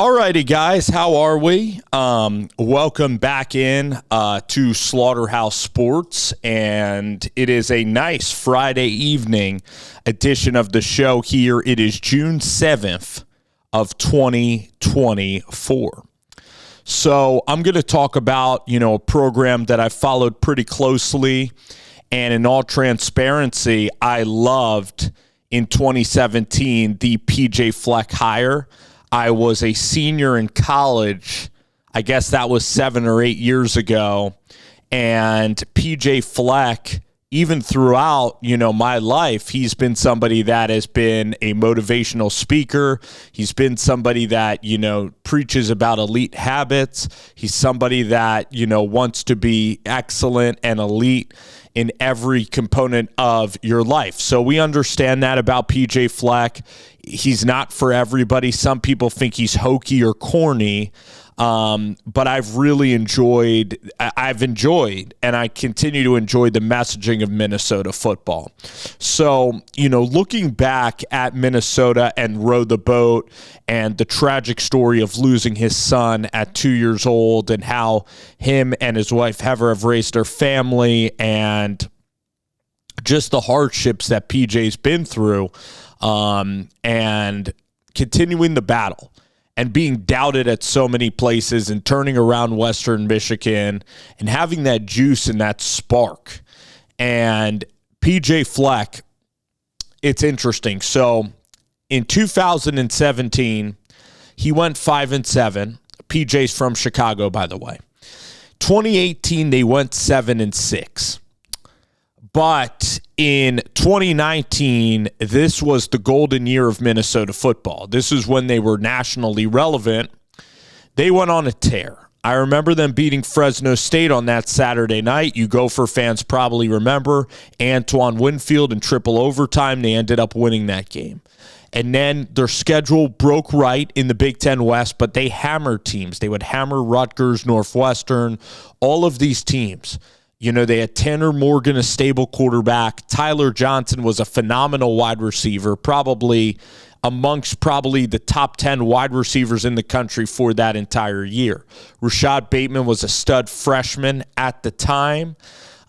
Alrighty, guys, how are we? Welcome back in to Slaughterhouse Sports, and it is a nice Friday evening edition of the show here. It is June 7th of 2024. So I'm going to talk about, a program that I followed pretty closely, and in all transparency, I loved in 2017 the PJ Fleck hire. I was a senior in college. I guess that was 7 or 8 years ago. And PJ Fleck, even throughout, my life, he's been somebody that has been a motivational speaker. He's been somebody that, preaches about elite habits. He's somebody that, wants to be excellent and elite in every component of your life. So we understand that about PJ Fleck. He's not for everybody. Some people think he's hokey or corny, but I've enjoyed, and I continue to enjoy the messaging of Minnesota football. So, looking back at Minnesota and Row the Boat and the tragic story of losing his son at 2 years old and how him and his wife Heather have raised their family and just the hardships that PJ's been through, and continuing the battle and being doubted at so many places and turning around Western Michigan and having that juice and that spark. And PJ Fleck, it's interesting. So in 2017, he went 5-7. PJ's from Chicago, by the way. 2018, they went 7-6. But in 2019, this was the golden year of Minnesota football. This is when they were nationally relevant. They went on a tear. I remember them beating Fresno State on that Saturday night. You Gopher fans probably remember Antoine Winfield in triple overtime. They ended up winning that game. And then their schedule broke right in the Big Ten West, but they hammered teams. They would hammer Rutgers, Northwestern, all of these teams. They had Tanner Morgan, a stable quarterback. Tyler Johnson was a phenomenal wide receiver, probably amongst the top 10 wide receivers in the country for that entire year. Rashad Bateman was a stud freshman at the time.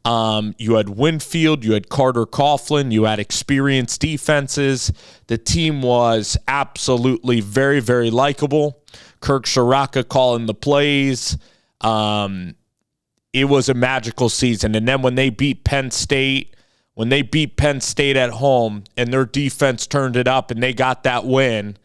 You had Winfield, you had Carter Coughlin, you had experienced defenses. The team was absolutely very, very likable. Kirk Shiraka calling the plays. It was a magical season. And then when they beat Penn State at home and their defense turned it up and they got that win,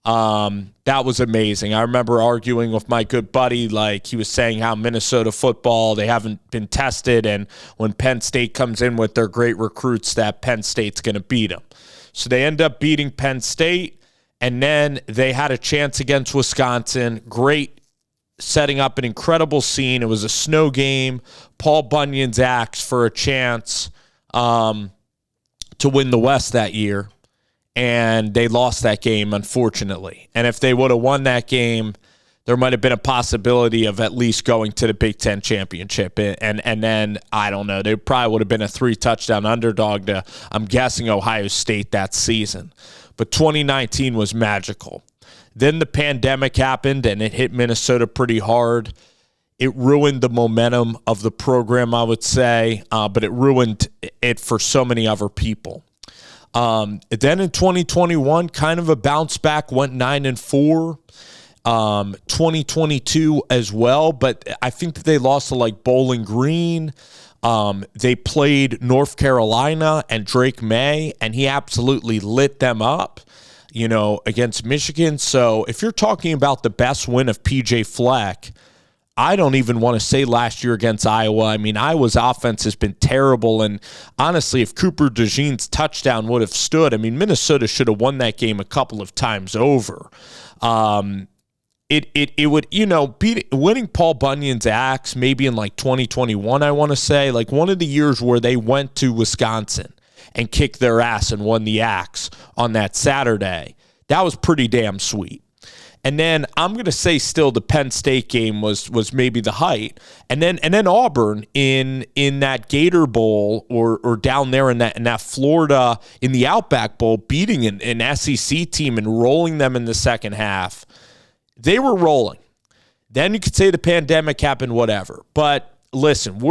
that was amazing. I remember arguing with my good buddy, like he was saying how Minnesota football, they haven't been tested, and when Penn State comes in with their great recruits, that Penn State's going to beat them. So they end up beating Penn State, and then they had a chance against Wisconsin. Great, setting up an incredible scene. It was a snow game. Paul Bunyan's asked for a chance to win the West that year, and they lost that game, unfortunately. And if they would have won that game, there might have been a possibility of at least going to the Big Ten championship. And then, I don't know, they probably would have been a 3-touchdown underdog to, I'm guessing, Ohio State that season. But 2019 was magical. Then the pandemic happened, and it hit Minnesota pretty hard. It ruined the momentum of the program, I would say, but it ruined it for so many other people. Then in 2021, kind of a bounce back, went 9-4. 2022 as well, but I think that they lost to Bowling Green. They played North Carolina and Drake May, and he absolutely lit them up, against Michigan. So if you're talking about the best win of PJ Fleck, I don't even want to say last year against Iowa. I mean, Iowa's offense has been terrible, and honestly, if Cooper DeJean's touchdown would have stood, I mean, Minnesota should have won that game a couple of times over. It would, winning Paul Bunyan's axe maybe in 2021, I want to say, one of the years where they went to Wisconsin and kicked their ass and won the axe on that Saturday. That was pretty damn sweet. And then I'm going to say still the Penn State game was maybe the height. And then Auburn in that Gator Bowl or down there in that Florida in the Outback Bowl, beating an SEC team and rolling them in the second half. they were rolling. Then you could say the pandemic happened, whatever. But listen,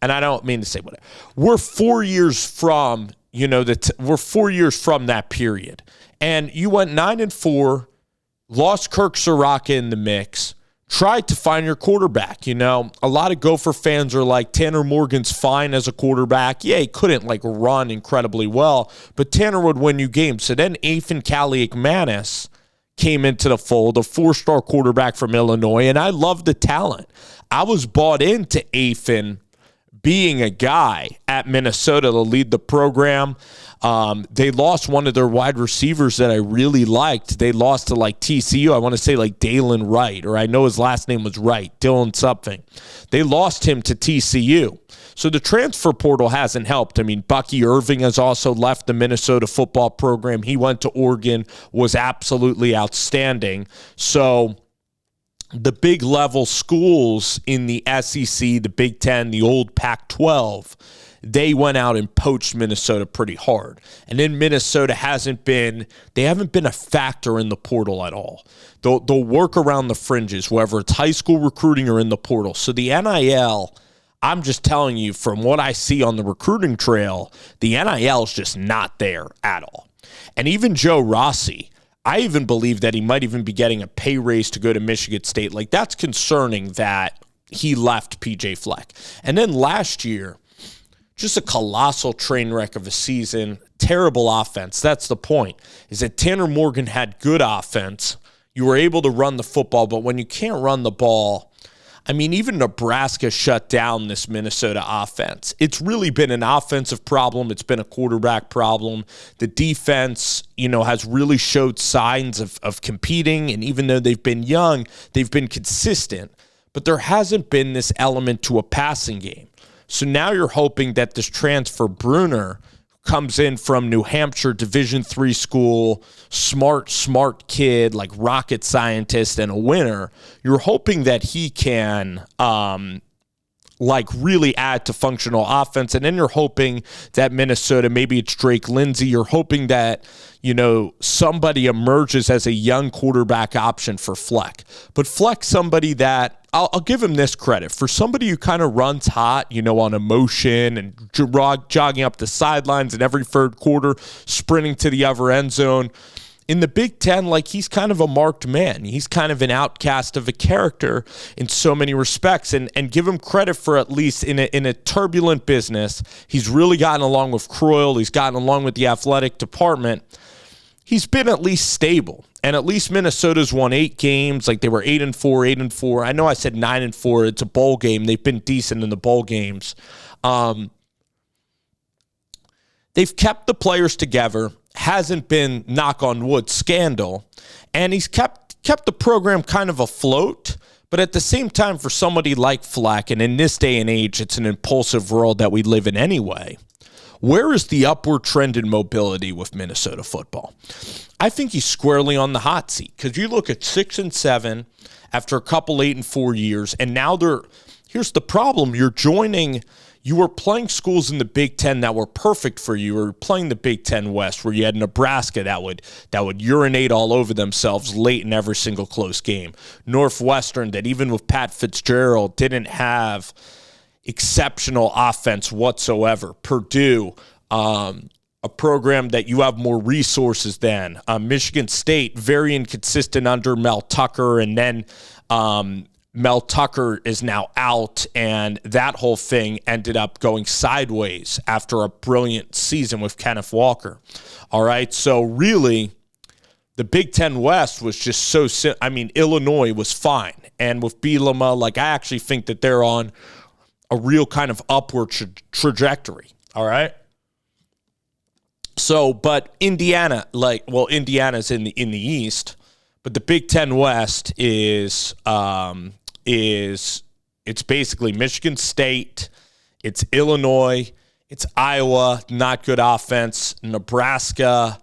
and I don't mean to say whatever, we're 4 years from, we're 4 years from that period. And you went 9-4, lost Kirk Soraka in the mix, tried to find your quarterback. A lot of Gopher fans are like, Tanner Morgan's fine as a quarterback. Yeah, he couldn't run incredibly well, but Tanner would win you games. So then Athan Kaliakmanis came into the fold, a 4-star quarterback from Illinois, and I love the talent. I was bought into Athan being a guy at Minnesota to lead the program. They lost one of their wide receivers that I really liked. They lost to TCU. I want to say Dalen Wright, or I know his last name was Wright, Dylan something. They lost him to TCU. So the transfer portal hasn't helped. I mean, Bucky Irving has also left the Minnesota football program. He went to Oregon, was absolutely outstanding. So the big level schools in the SEC, the Big Ten, the old Pac-12, they went out and poached Minnesota pretty hard. And then Minnesota haven't been a factor in the portal at all. They'll work around the fringes, whether it's high school recruiting or in the portal. So the NIL, I'm just telling you from what I see on the recruiting trail, the NIL is just not there at all. And even Joe Rossi, I even believe that he might even be getting a pay raise to go to Michigan State. That's concerning that he left PJ Fleck. And then last year, just a colossal train wreck of a season, terrible offense. That's the point, is that Tanner Morgan had good offense. You were able to run the football, but when you can't run the ball, I mean, even Nebraska shut down this Minnesota offense. It's really been an offensive problem. It's been a quarterback problem. The defense, has really showed signs of competing, and even though they've been young, they've been consistent. But there hasn't been this element to a passing game. So now you're hoping that this transfer, Bruner, comes in from New Hampshire Division III school, smart kid, rocket scientist and a winner. You're hoping that he can really add to functional offense. And then you're hoping that Minnesota, maybe it's Drake Lindsay, you're hoping that, somebody emerges as a young quarterback option for Fleck. But Fleck, somebody that, I'll give him this credit. For somebody who kind of runs hot, on emotion and jogging up the sidelines in every third quarter, sprinting to the other end zone. In the Big Ten, he's kind of a marked man. He's kind of an outcast of a character in so many respects. And give him credit for, at least in a turbulent business, he's really gotten along with Croyle. He's gotten along with the athletic department. He's been at least stable. And at least Minnesota's won 8 games. They were 8-4, 8-4. I know I said 9-4. It's a bowl game. They've been decent in the bowl games. They've kept the players together. Hasn't been, knock on wood, scandal. And he's kept the program kind of afloat. But at the same time, for somebody like Fleck, and in this day and age, it's an impulsive world that we live in anyway, where is the upward trend in mobility with Minnesota football? I think he's squarely on the hot seat, because you look at 6-7 after a couple 8-4 years, and now here's the problem. You were playing schools in the Big Ten that were perfect for you, or playing the Big Ten West, where you had Nebraska that would urinate all over themselves late in every single close game. Northwestern, that even with Pat Fitzgerald didn't have exceptional offense whatsoever. Purdue, a program that you have more resources than. Michigan State, very inconsistent under Mel Tucker, and then Mel Tucker is now out, and that whole thing ended up going sideways after a brilliant season with Kenneth Walker. All right, so really, the Big Ten West was just so – Illinois was fine. And with Bielema, I actually think that they're on a real kind of upward trajectory, all right? So, but Indiana, Indiana's in the East, but the Big Ten West is it's basically Michigan State, it's Illinois, it's Iowa, not good offense, Nebraska,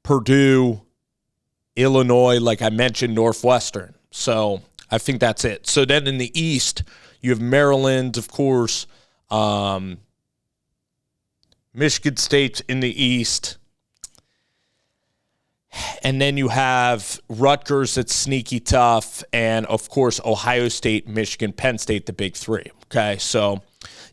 Purdue, Illinois, like I mentioned, Northwestern. So I think that's it. So then in the East, you have Maryland, of course, Michigan State's in the East. And then you have Rutgers that's sneaky tough. And, of course, Ohio State, Michigan, Penn State, the big three. Okay, so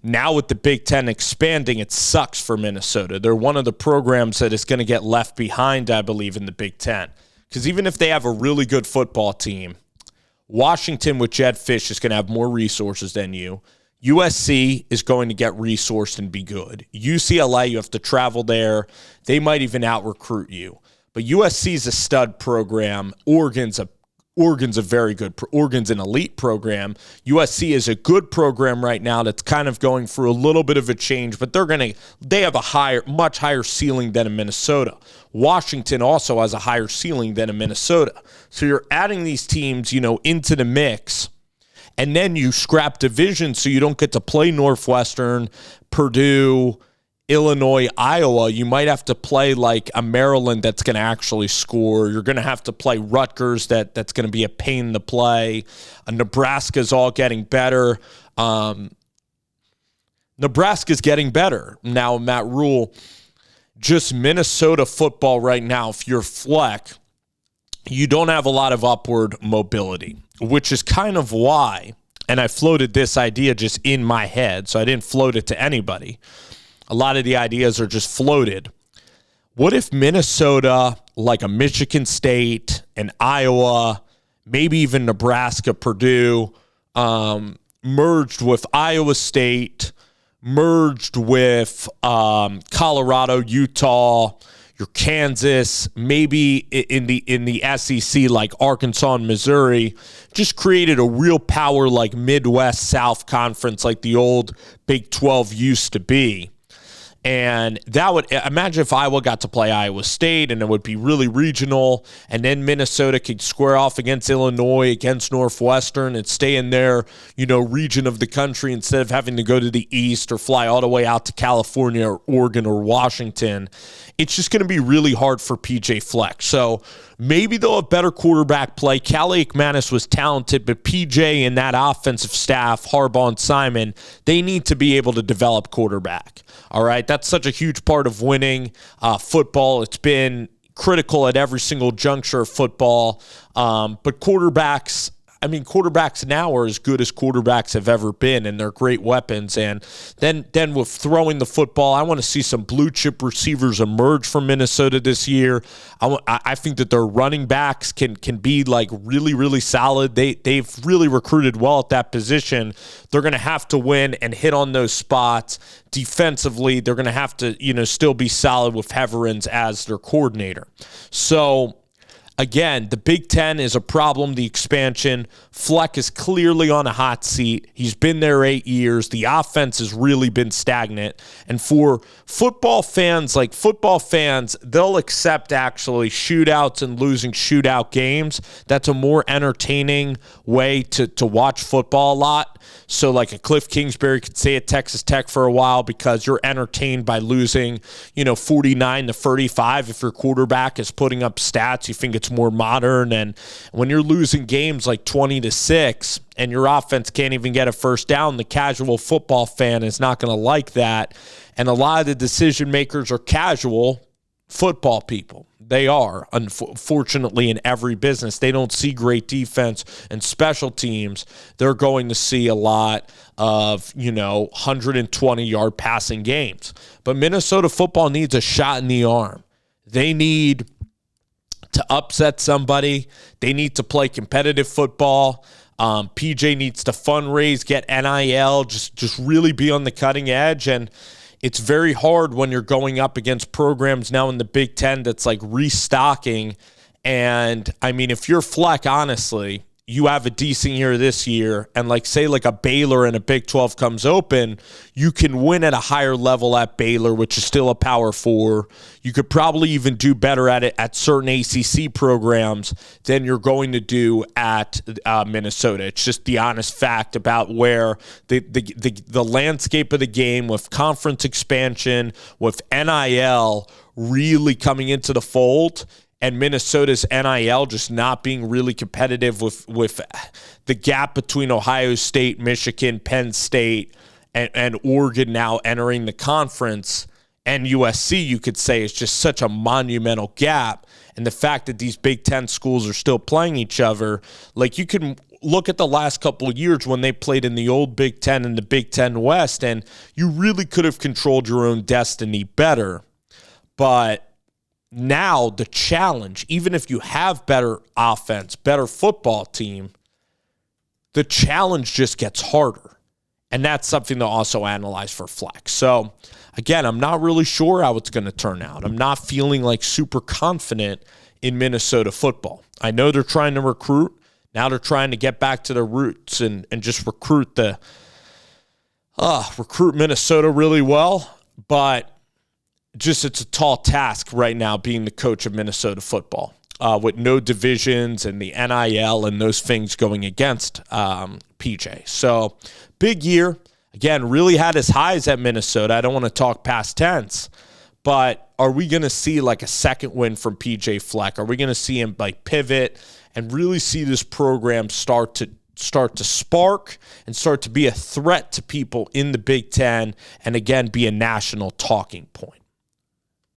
now with the Big Ten expanding, it sucks for Minnesota. They're one of the programs that is going to get left behind, I believe, in the Big Ten. Because even if they have a really good football team, Washington with Jed Fish is going to have more resources than you. USC is going to get resourced and be good. UCLA, you have to travel there. They might even out-recruit you. But USC is a stud program. Oregon's Oregon's an elite program. USC is a good program right now that's kind of going through a little bit of a change, but they have a much higher ceiling than in Minnesota. Washington also has a higher ceiling than in Minnesota. So you're adding these teams, into the mix, and then you scrap division so you don't get to play Northwestern, Purdue, Illinois, Iowa. You might have to play like a Maryland that's going to actually score. You're going to have to play Rutgers that's going to be a pain to play. Nebraska's all getting better. Nebraska's getting better. Now, Matt Rule, just Minnesota football right now, if you're Fleck, you don't have a lot of upward mobility, which is kind of why, and I floated this idea just in my head, so I didn't float it to anybody. A lot of the ideas are just floated. What if Minnesota, like a Michigan State, an Iowa, maybe even Nebraska, Purdue, merged with Iowa State, merged with Colorado, Utah, your Kansas, maybe in the SEC like Arkansas and Missouri, just created a real power like Midwest South Conference like the old Big 12 used to be. And that would, imagine if Iowa got to play Iowa State and it would be really regional, and then Minnesota could square off against Illinois, against Northwestern, and stay in their, region of the country instead of having to go to the East or fly all the way out to California or Oregon or Washington. It's just going to be really hard for PJ Fleck. So maybe they'll have better quarterback play. Callie McManus was talented, but PJ and that offensive staff, Harbaugh and Simon, they need to be able to develop quarterback. All right, that's such a huge part of winning football. It's been critical at every single juncture of football. But quarterbacks now are as good as quarterbacks have ever been, and they're great weapons. And then with throwing the football, I want to see some blue chip receivers emerge from Minnesota this year. I think that their running backs can be like really, really solid. They've really recruited well at that position. They're going to have to win and hit on those spots. Defensively, they're going to have to, still be solid with Heverens as their coordinator. So, again, the Big Ten is a problem, the expansion. Fleck is clearly on a hot seat. He's been there 8 years. The offense has really been stagnant. And for football fans, they'll accept actually shootouts and losing shootout games. That's a more entertaining way to watch football a lot. So like a Cliff Kingsbury could say at Texas Tech for a while because you're entertained by losing, 49-35. If your quarterback is putting up stats, you think it's more modern. And when you're losing games like 20-6 and your offense can't even get a first down, the casual football fan is not going to like that. And a lot of the decision makers are casual football people. They are, unfortunately, in every business. They don't see great defense and special teams. They're going to see a lot of, 120-yard passing games. But Minnesota football needs a shot in the arm. They need to upset somebody. They need to play competitive football. PJ needs to fundraise, get NIL, just really be on the cutting edge. And it's very hard when you're going up against programs now in the Big Ten that's like restocking. And if you're Fleck, honestly, you have a decent year this year, and say a Baylor and a Big 12 comes open, you can win at a higher level at Baylor, which is still a Power 4. You could probably even do better at it at certain ACC programs than you're going to do at Minnesota. It's just the honest fact about where the landscape of the game with conference expansion, with NIL really coming into the fold, and Minnesota's NIL just not being really competitive with the gap between Ohio State, Michigan, Penn State, and Oregon now entering the conference, and USC, you could say, is just such a monumental gap. and the fact that these Big Ten schools are still playing each other, like you can look at the last couple of years when they played in the old Big Ten and the Big Ten West, and you really could have controlled your own destiny better. But now the challenge, even if you have better offense, better football team, the challenge just gets harder. And that's something to also analyze for Fleck. So, again, I'm not really sure how it's going to turn out. I'm not feeling like super confident in Minnesota football. I know they're trying to recruit. Now they're trying to get back to their roots and just recruit Minnesota really well. But just it's a tall task right now being the coach of Minnesota football. With no divisions and the NIL and those things going against PJ. So, big year. Again, really had his highs at Minnesota. I don't want to talk past tense, but are we going to see like a second win from PJ Fleck? Are we going to see him like pivot and really see this program start to spark and start to be a threat to people in the Big Ten and, again, be a national talking point?